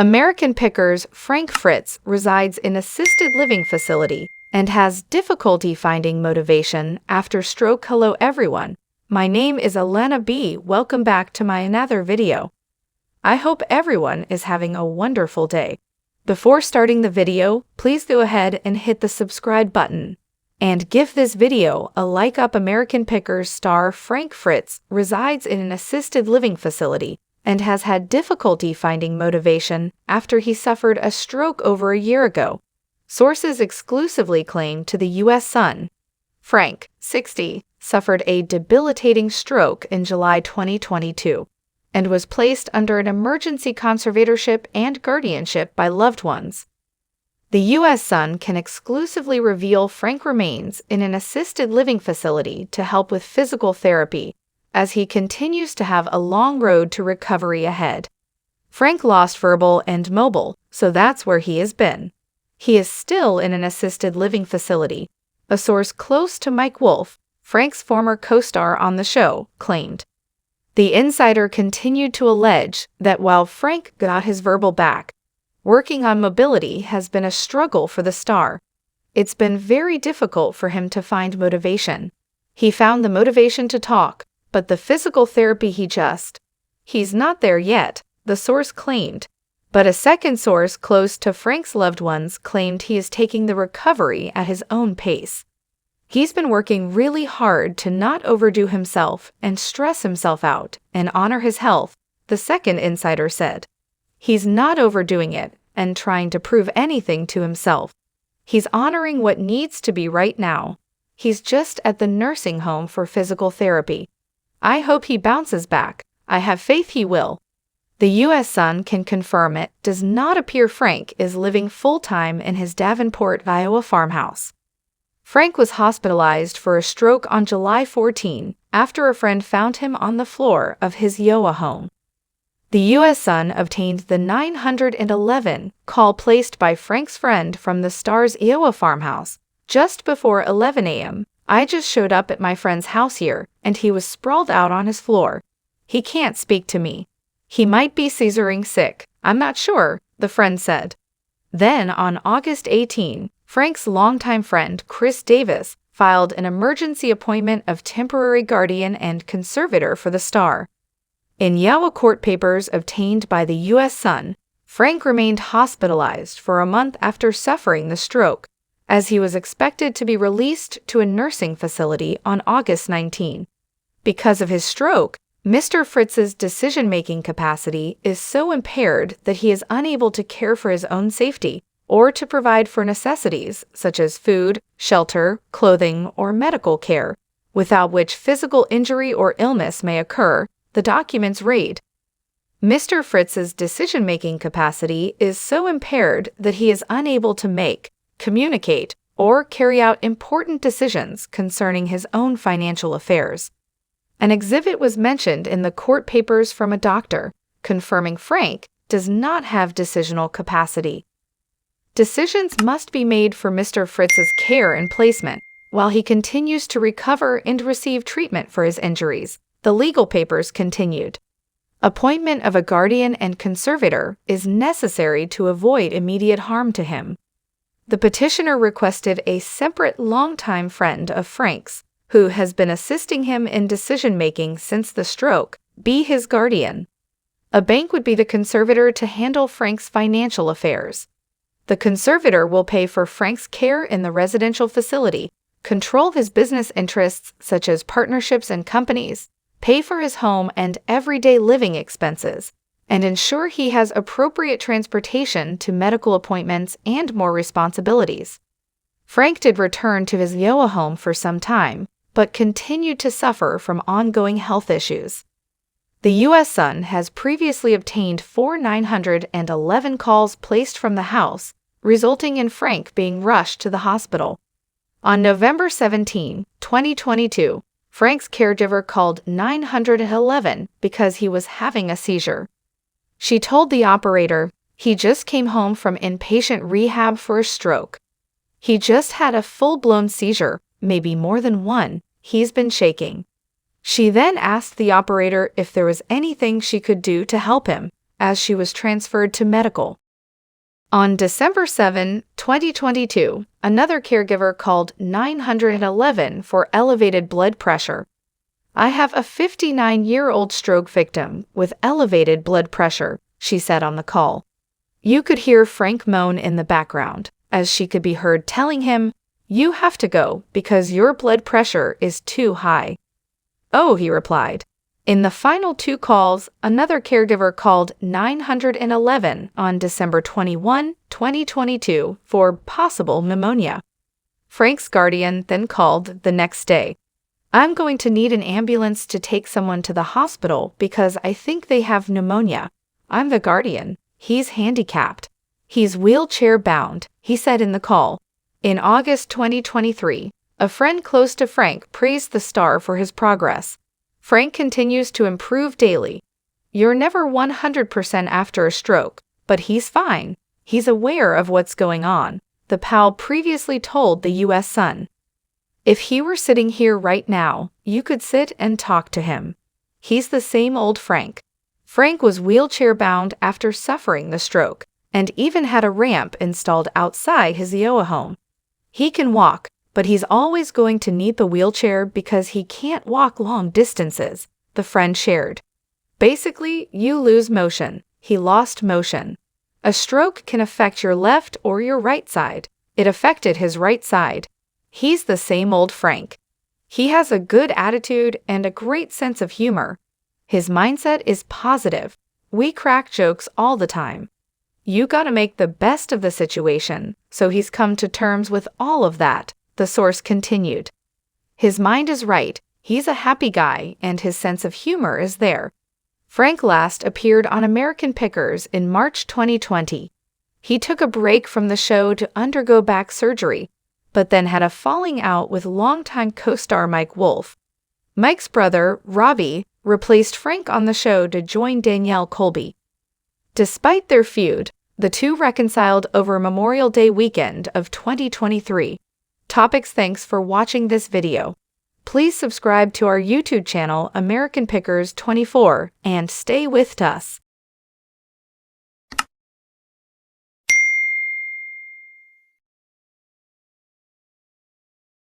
Americanpickers Fritz resides in assisted living facility and has difficulty finding motivation after stroke. Hello everyone, my name is Elena B. Welcome back to my another video. I hope everyone is having a wonderful day. Before starting the video, please go ahead and hit the subscribe button and give this video a like up. Americanpickers star Fritz resides in an assisted living facility and has had difficulty finding motivation after he suffered a stroke over a year ago. Sources exclusively claim to the U.S. Sun. Frank, 60, suffered a debilitating stroke in July 2022 and was placed under an emergency conservatorship and guardianship by loved ones. The U.S. Sun can exclusively reveal Frank remains in an assisted living facility to help with physical therapy, as he continues to have a long road to recovery ahead. Frank lost verbal and mobile, so that's where he has been. He is still in an assisted living facility, a source close to Mike Wolf, Frank's former co-star on the show, claimed. The insider continued to allege that while Frank got his verbal back, working on mobility has been a struggle for the star. It's been very difficult for him to find motivation. He found the motivation to talk, but the physical therapy he's not there yet, the source claimed. But a second source close to Frank's loved ones claimed he is taking the recovery at his own pace. He's been working really hard to not overdo himself and stress himself out and honor his health, the second insider said. He's not overdoing it and trying to prove anything to himself. He's honoring what needs to be right now. He's just at the nursing home for physical therapy. I hope he bounces back. I have faith he will. The U.S. Sun can confirm it does not appear Frank is living full-time in his Davenport, Iowa farmhouse. Frank was hospitalized for a stroke on July 14 after a friend found him on the floor of his Iowa home. The U.S. Sun obtained the 911 call placed by Frank's friend from the star's Iowa farmhouse just before 11 a.m. I just showed up at my friend's house here, and he was sprawled out on his floor. He can't speak to me. He might be seizuring sick. I'm not sure, the friend said. Then, on August 18, Frank's longtime friend, Chris Davis, filed an emergency appointment of temporary guardian and conservator for the star. In Iowa court papers obtained by the U.S. Sun, Frank remained hospitalized for a month after suffering the stroke, as he was expected to be released to a nursing facility on August 19. Because of his stroke, Mr. Fritz's decision-making capacity is so impaired that he is unable to care for his own safety or to provide for necessities such as food, shelter, clothing, or medical care, without which physical injury or illness may occur, the documents read. Mr. Fritz's decision-making capacity is so impaired that he is unable to make, communicate, or carry out important decisions concerning his own financial affairs. An exhibit was mentioned in the court papers from a doctor, confirming Frank does not have decisional capacity. Decisions must be made for Mr. Fritz's care and placement while he continues to recover and receive treatment for his injuries, the legal papers continued. Appointment of a guardian and conservator is necessary to avoid immediate harm to him. The petitioner requested a separate longtime friend of Frank's, who has been assisting him in decision-making since the stroke, be his guardian. A bank would be the conservator to handle Frank's financial affairs. The conservator will pay for Frank's care in the residential facility, control his business interests such as partnerships and companies, pay for his home and everyday living expenses, and ensure he has appropriate transportation to medical appointments and more responsibilities. Frank did return to his Iowa home for some time, but continued to suffer from ongoing health issues. The U.S. Sun has previously obtained 911 calls placed from the house, resulting in Frank being rushed to the hospital. On November 17, 2022, Frank's caregiver called 911 because he was having a seizure. She told the operator, "He just came home from inpatient rehab for a stroke. He just had a full-blown seizure, maybe more than one. He's been shaking." She then asked the operator if there was anything she could do to help him, as she was transferred to medical. On December 7, 2022, another caregiver called 911 for elevated blood pressure. "I have a 59-year-old stroke victim with elevated blood pressure," she said on the call. You could hear Frank moan in the background, as she could be heard telling him, "You have to go because your blood pressure is too high." "Oh," he replied. In the final two calls, another caregiver called 911 on December 21, 2022 for possible pneumonia. Frank's guardian then called the next day. "I'm going to need an ambulance to take someone to the hospital because I think they have pneumonia. I'm the guardian. He's handicapped. He's wheelchair-bound," he said in the call. In August 2023, a friend close to Frank praised the star for his progress. "Frank continues to improve daily. You're never 100% after a stroke, but he's fine. He's aware of what's going on," the pal previously told the U.S. Sun. "If he were sitting here right now, you could sit and talk to him. He's the same old Frank." Frank was wheelchair-bound after suffering the stroke, and even had a ramp installed outside his Iowa home. "He can walk, but he's always going to need the wheelchair because he can't walk long distances," the friend shared. "Basically, you lose motion. He lost motion. A stroke can affect your left or your right side. It affected his right side. He's the same old Frank. He has a good attitude and a great sense of humor. His mindset is positive. We crack jokes all the time. You gotta make the best of the situation, so he's come to terms with all of that," the source continued. "His mind is right, he's a happy guy, and his sense of humor is there." Frank last appeared on Americanpickers in March 2020. He took a break from the show to undergo back surgery, but then had a falling out with longtime co-star Mike Wolfe. Mike's brother, Robbie, replaced Frank on the show to join Danielle Colby. Despite their feud, the two reconciled over Memorial Day weekend of 2023. Thanks for watching this video. Please subscribe to our YouTube channel Americanpickers 24 and stay with us.